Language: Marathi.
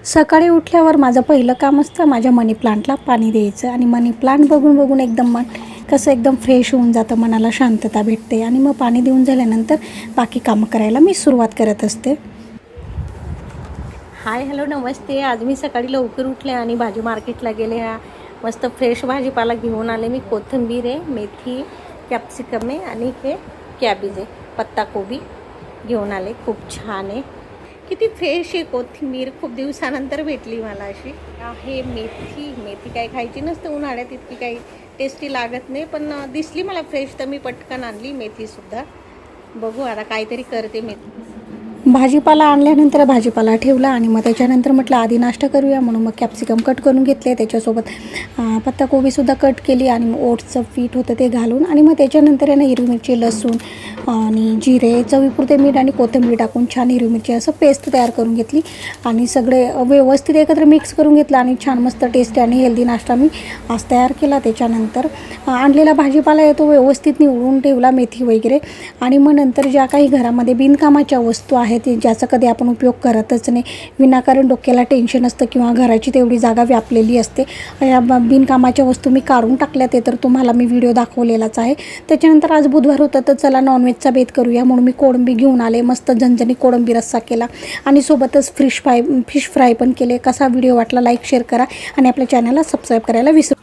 सकाळी उठल्यावर माझं पहिलं काम असतं माझ्या मनी प्लांटला पाणी द्यायचं आणि मनी प्लांट बघून बघून एकदम मन कसं एकदम फ्रेश होऊन जातं, मनाला शांतता भेटते आणि मग पाणी देऊन झाल्यानंतर बाकी कामं करायला मी सुरुवात करत असते. हाय हॅलो नमस्ते. आज मी सकाळी लवकर उठले आणि भाजी मार्केटला गेले. मस्त फ्रेश भाजीपाला घेऊन आले मी. कोथिंबीर आहे, मेथी, कॅप्सिकम आहे आणि हे कॅबेज आहे, पत्ताकोबी घेऊन आले. खूप छान आहे, किती फ्रेश आहे कोथिंबीर. खूप दिवसानंतर भेटली मला अशी. आहे मेथी काय खायची नसते उन्हाळ्यात, इतकी काही टेस्टी लागत नाही, पण दिसली मला फ्रेश तर मी पटकन आणली मेथीसुद्धा. बघू आता काहीतरी करते मेथी. भाजीपाला आणल्यानंतर भाजीपाला ठेवला आणि मग त्याच्यानंतर म्हटलं आधी नाश्ता करूया म्हणून मग कॅप्सिकम कट करून घेतले, त्याच्यासोबत पत्ताकोबीसुद्धा कट केली आणि मग ओट्सचं पीठ होतं ते घालून आणि मग त्याच्यानंतर आहे ना हिरवी मिरची, लसूण आणि जिरे, चवीपुरते मीठ आणि कोथिंबीर टाकून छान हिरवी मिरची असं पेस्ट तयार करून घेतली आणि सगळे व्यवस्थित एकत्र मिक्स करून घेतलं आणि छान मस्त टेस्टी आणि हेल्दी नाश्ता मी आज तयार केला. त्याच्यानंतर आणलेला भाजीपाला आहे तो व्यवस्थित निवडून ठेवला, मेथी वगैरे, आणि मग नंतर ज्या काही घरामध्ये बिनकामाच्या वस्तू आहेत ज्याचा कधी आपण उपयोग करतच नाही, विनाकारण डोक्याला टेन्शन असतं किंवा घराची तेवढी जागा व्यापलेली असते, या बिनकामाच्या वस्तू मी काढून टाकल्या. ते तर तुम्हाला मी व्हिडिओ दाखवलेलाच आहे. त्याच्यानंतर आज बुधवार होता तर चला नॉनव्हेजचा बेत करूया म्हणून मी कोळंबी घेऊन आले. मस्त झणझणी कोळंबी रस्सा केला आणि सोबतच फिश फ्राय पण केले. कसा व्हिडिओ वाटला लाईक शेअर करा आणि आपल्या चॅनलला सबस्क्राईब करायला विसरू.